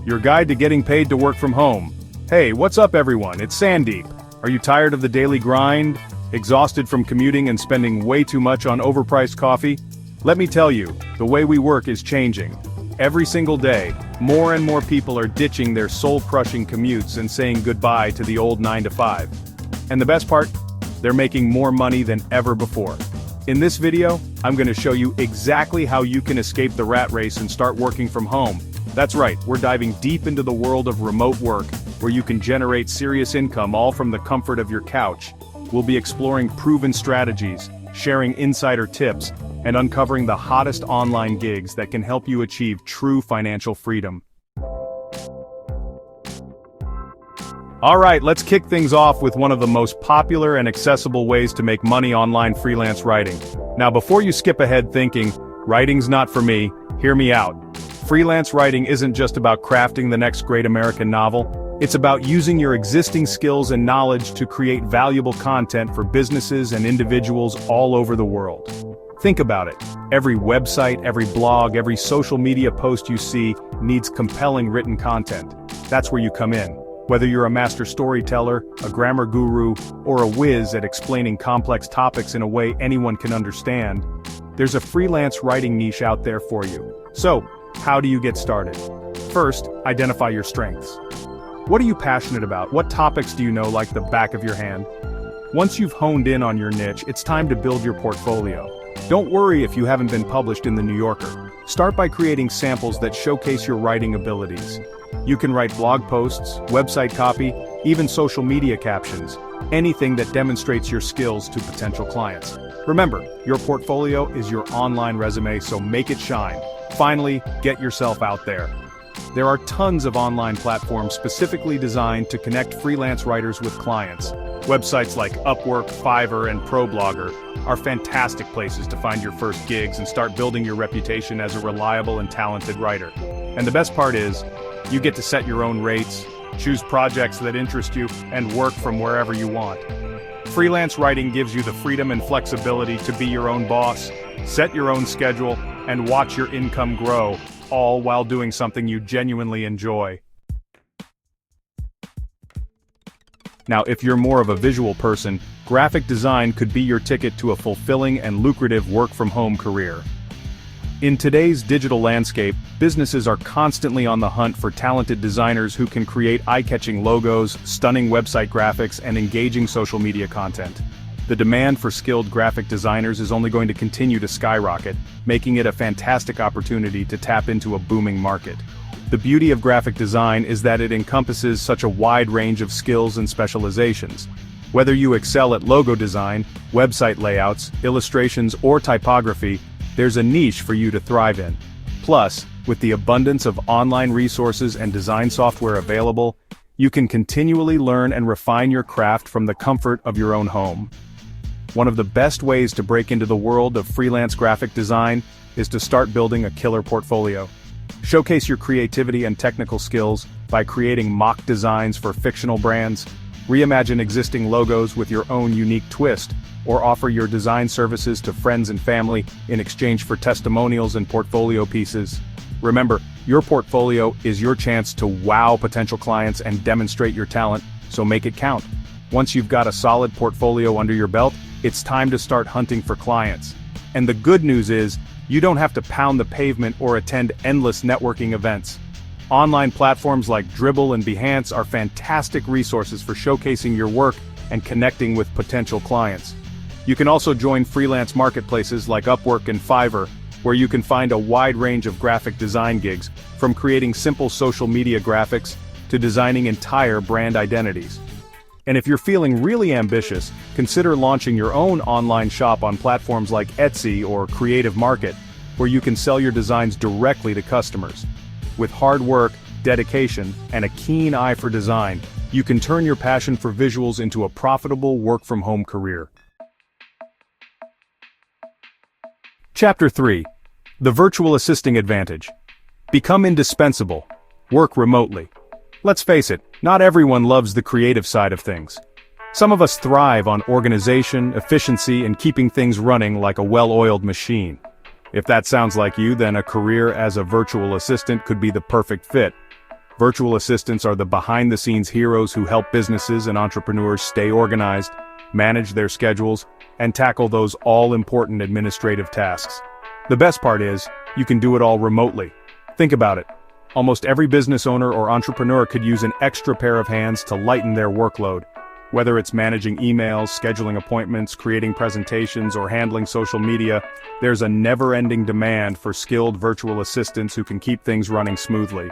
your guide to getting paid to work from home. Hey, what's up everyone? It's Sandeep. Are you tired of the daily grind? Exhausted from commuting and spending way too much on overpriced coffee? Let me tell you, the way we work is changing. Every single day, more and more people are ditching their soul-crushing commutes and saying goodbye to the old 9 to 5. And the best part? They're making more money than ever before. In this video, I'm going to show you exactly how you can escape the rat race and start working from home. That's right, we're diving deep into the world of remote work, where you can generate serious income all from the comfort of your couch. We'll be exploring proven strategies, sharing insider tips, and uncovering the hottest online gigs that can help you achieve true financial freedom. Alright, let's kick things off with one of the most popular and accessible ways to make money online: freelance writing. Now before you skip ahead thinking, writing's not for me, hear me out. Freelance writing isn't just about crafting the next great American novel, it's about using your existing skills and knowledge to create valuable content for businesses and individuals all over the world. Think about it. Every website, every blog, every social media post you see needs compelling written content. That's where you come in. Whether you're a master storyteller, a grammar guru, or a whiz at explaining complex topics in a way anyone can understand, there's a freelance writing niche out there for you. So, how do you get started? First, identify your strengths. What are you passionate about? What topics do you know like the back of your hand? Once you've honed in on your niche, it's time to build your portfolio. Don't worry if you haven't been published in The New Yorker. Start by creating samples that showcase your writing abilities. You can write blog posts, website copy, even social media captions, anything that demonstrates your skills to potential clients. Remember, your portfolio is your online resume, so make it shine. Finally, get yourself out there. There are tons of online platforms specifically designed to connect freelance writers with clients. Websites like Upwork, Fiverr, and ProBlogger are fantastic places to find your first gigs and start building your reputation as a reliable and talented writer. And the best part is, you get to set your own rates, choose projects that interest you, and work from wherever you want. Freelance writing gives you the freedom and flexibility to be your own boss, set your own schedule, and watch your income grow, all while doing something you genuinely enjoy. Now, if you're more of a visual person, graphic design could be your ticket to a fulfilling and lucrative work-from-home career. In today's digital landscape, businesses are constantly on the hunt for talented designers who can create eye-catching logos, stunning website graphics, and engaging social media content. The demand for skilled graphic designers is only going to continue to skyrocket, making it a fantastic opportunity to tap into a booming market. The beauty of graphic design is that it encompasses such a wide range of skills and specializations. Whether you excel at logo design, website layouts, illustrations, or typography, there's a niche for you to thrive in. Plus, with the abundance of online resources and design software available, you can continually learn and refine your craft from the comfort of your own home. One of the best ways to break into the world of freelance graphic design is to start building a killer portfolio. Showcase your creativity and technical skills by creating mock designs for fictional brands, reimagine existing logos with your own unique twist, or offer your design services to friends and family in exchange for testimonials and portfolio pieces. Remember, your portfolio is your chance to wow potential clients and demonstrate your talent, so make it count. Once you've got a solid portfolio under your belt, it's time to start hunting for clients. And the good news is, you don't have to pound the pavement or attend endless networking events. Online platforms like Dribbble and Behance are fantastic resources for showcasing your work and connecting with potential clients. You can also join freelance marketplaces like Upwork and Fiverr, where you can find a wide range of graphic design gigs, from creating simple social media graphics to designing entire brand identities. And if you're feeling really ambitious, consider launching your own online shop on platforms like Etsy or Creative Market, where you can sell your designs directly to customers. With hard work, dedication, and a keen eye for design, you can turn your passion for visuals into a profitable work-from-home career. Chapter 3. The Virtual Assisting Advantage. Become indispensable. Work remotely. Let's face it, not everyone loves the creative side of things. Some of us thrive on organization, efficiency, and keeping things running like a well-oiled machine. If that sounds like you, then a career as a virtual assistant could be the perfect fit. Virtual assistants are the behind-the-scenes heroes who help businesses and entrepreneurs stay organized, manage their schedules, and tackle those all-important administrative tasks. The best part is, you can do it all remotely. Think about it. Almost every business owner or entrepreneur could use an extra pair of hands to lighten their workload. Whether it's managing emails, scheduling appointments, creating presentations, or handling social media, there's a never-ending demand for skilled virtual assistants who can keep things running smoothly.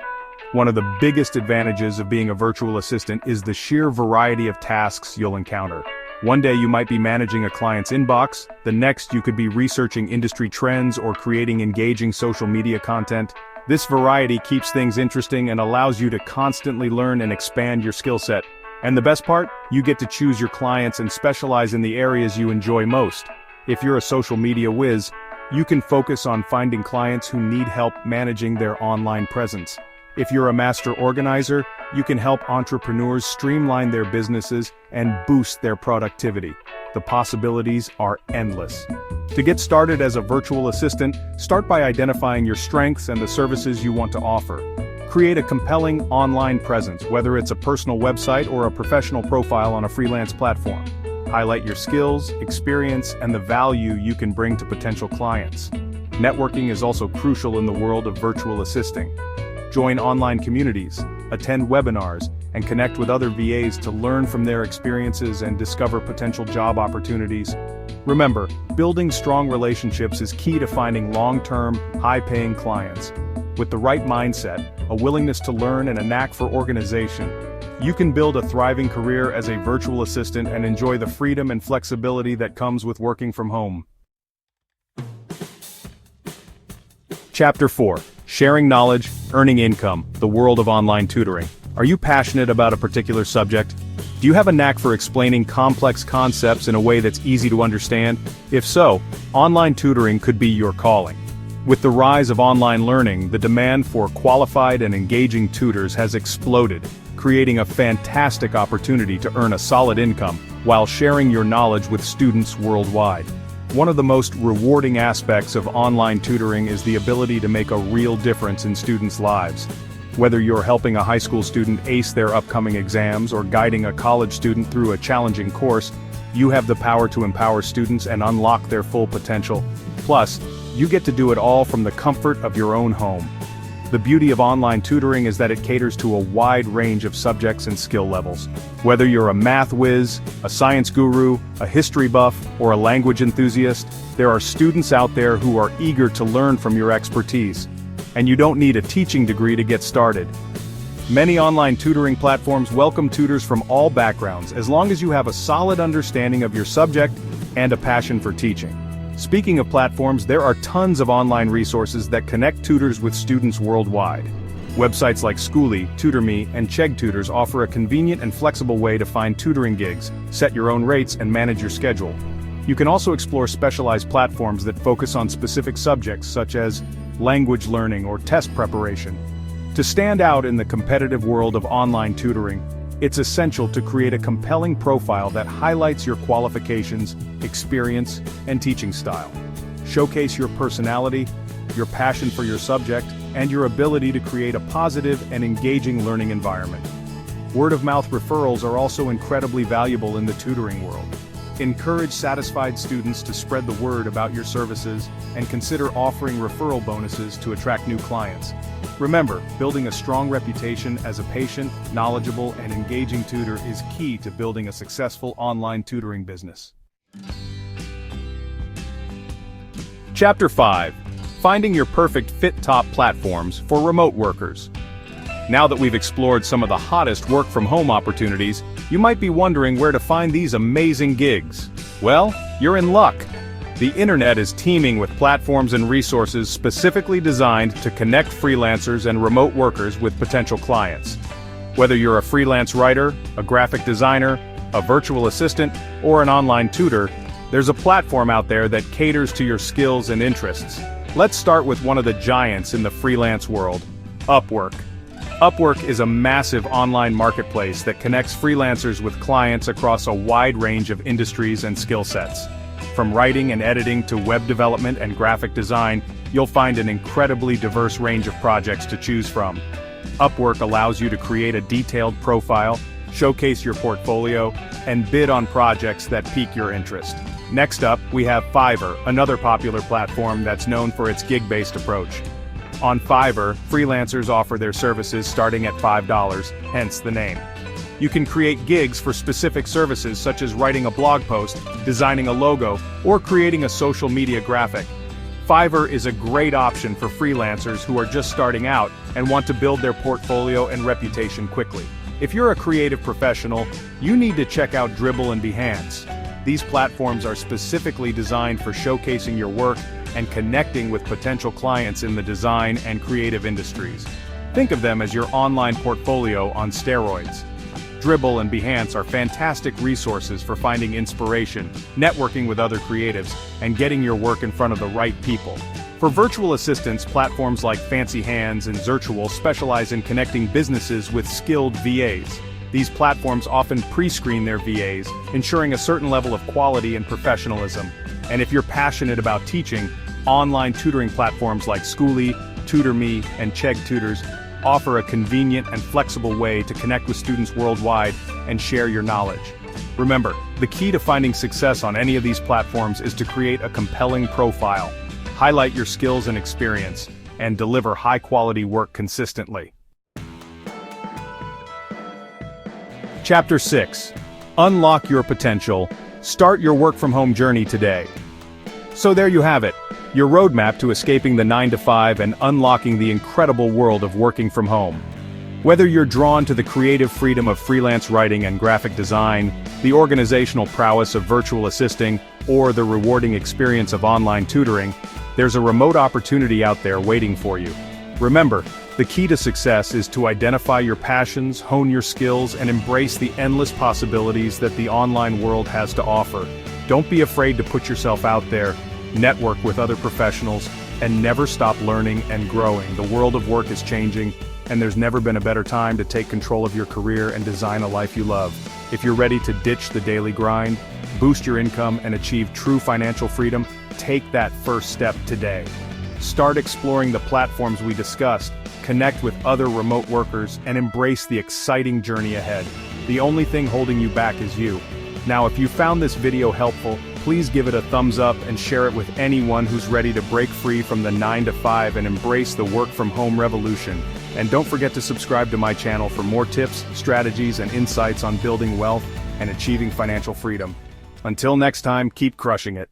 One of the biggest advantages of being a virtual assistant is the sheer variety of tasks you'll encounter. One day you might be managing a client's inbox, the next you could be researching industry trends or creating engaging social media content. This variety keeps things interesting and allows you to constantly learn and expand your skill set. And the best part? You get to choose your clients and specialize in the areas you enjoy most. If you're a social media whiz, you can focus on finding clients who need help managing their online presence. If you're a master organizer, you can help entrepreneurs streamline their businesses and boost their productivity. The possibilities are endless. To get started as a virtual assistant, start by identifying your strengths and the services you want to offer. Create a compelling online presence, whether it's a personal website or a professional profile on a freelance platform. Highlight your skills, experience, and the value you can bring to potential clients. Networking is also crucial in the world of virtual assisting. Join online communities, attend webinars, and connect with other VAs to learn from their experiences and discover potential job opportunities. Remember, building strong relationships is key to finding long-term, high-paying clients. With the right mindset, a willingness to learn, and a knack for organization, you can build a thriving career as a virtual assistant and enjoy the freedom and flexibility that comes with working from home. Chapter 4. Sharing knowledge, earning income, the world of online tutoring. Are you passionate about a particular subject? Do you have a knack for explaining complex concepts in a way that's easy to understand? If so, online tutoring could be your calling. With the rise of online learning, the demand for qualified and engaging tutors has exploded, creating a fantastic opportunity to earn a solid income while sharing your knowledge with students worldwide. One of the most rewarding aspects of online tutoring is the ability to make a real difference in students' lives. Whether you're helping a high school student ace their upcoming exams or guiding a college student through a challenging course, you have the power to empower students and unlock their full potential. Plus, you get to do it all from the comfort of your own home. The beauty of online tutoring is that it caters to a wide range of subjects and skill levels. Whether you're a math whiz, a science guru, a history buff, or a language enthusiast, there are students out there who are eager to learn from your expertise. And you don't need a teaching degree to get started. Many online tutoring platforms welcome tutors from all backgrounds as long as you have a solid understanding of your subject and a passion for teaching. Speaking of platforms, there are tons of online resources that connect tutors with students worldwide. Websites like Schooly, TutorMe, and Chegg Tutors offer a convenient and flexible way to find tutoring gigs, set your own rates, and manage your schedule. You can also explore specialized platforms that focus on specific subjects such as language learning or test preparation. To stand out in the competitive world of online tutoring, it's essential to create a compelling profile that highlights your qualifications, experience, and teaching style. Showcase your personality, your passion for your subject, and your ability to create a positive and engaging learning environment. Word-of-mouth referrals are also incredibly valuable in the tutoring world. Encourage satisfied students to spread the word about your services and consider offering referral bonuses to attract new clients. Remember, building a strong reputation as a patient, knowledgeable, and engaging tutor is key to building a successful online tutoring business. Chapter 5. Finding your perfect fit-top platforms for remote workers. Now that we've explored some of the hottest work-from-home opportunities, you might be wondering where to find these amazing gigs. Well, you're in luck. The internet is teeming with platforms and resources specifically designed to connect freelancers and remote workers with potential clients. Whether you're a freelance writer, a graphic designer, a virtual assistant, or an online tutor, there's a platform out there that caters to your skills and interests. Let's start with one of the giants in the freelance world, Upwork. Upwork is a massive online marketplace that connects freelancers with clients across a wide range of industries and skill sets. From writing and editing to web development and graphic design, you'll find an incredibly diverse range of projects to choose from. Upwork allows you to create a detailed profile, showcase your portfolio, and bid on projects that pique your interest. Next up, we have Fiverr, another popular platform that's known for its gig-based approach. On Fiverr, freelancers offer their services starting at $5, hence the name. You can create gigs for specific services such as writing a blog post, designing a logo, or creating a social media graphic. Fiverr is a great option for freelancers who are just starting out and want to build their portfolio and reputation quickly. If you're a creative professional, you need to check out Dribbble and Behance. These platforms are specifically designed for showcasing your work and connecting with potential clients in the design and creative industries. Think of them as your online portfolio on steroids. Dribbble and Behance are fantastic resources for finding inspiration, networking with other creatives, and getting your work in front of the right people. For virtual assistants, platforms like Fancy Hands and Zirtual specialize in connecting businesses with skilled VAs. These platforms often pre-screen their VAs, ensuring a certain level of quality and professionalism. And if you're passionate about teaching, online tutoring platforms like Schooly, TutorMe, and Chegg Tutors offer a convenient and flexible way to connect with students worldwide and share your knowledge. Remember, the key to finding success on any of these platforms is to create a compelling profile, highlight your skills and experience, and deliver high-quality work consistently. Chapter 6. Unlock your potential. Start your work-from-home journey today. So there you have it, your roadmap to escaping the 9-to-5 and unlocking the incredible world of working from home. Whether you're drawn to the creative freedom of freelance writing and graphic design, the organizational prowess of virtual assisting, or the rewarding experience of online tutoring, there's a remote opportunity out there waiting for you. Remember, the key to success is to identify your passions, hone your skills, and embrace the endless possibilities that the online world has to offer. Don't be afraid to put yourself out there, network with other professionals, and never stop learning and growing. The world of work is changing, and there's never been a better time to take control of your career and design a life you love. If you're ready to ditch the daily grind, boost your income, and achieve true financial freedom, take that first step today. Start exploring the platforms we discussed, connect with other remote workers, and embrace the exciting journey ahead. The only thing holding you back is you. Now, if you found this video helpful, please give it a thumbs up and share it with anyone who's ready to break free from the 9-to-5 and embrace the work-from-home revolution. And don't forget to subscribe to my channel for more tips, strategies, and insights on building wealth and achieving financial freedom. Until next time, keep crushing it.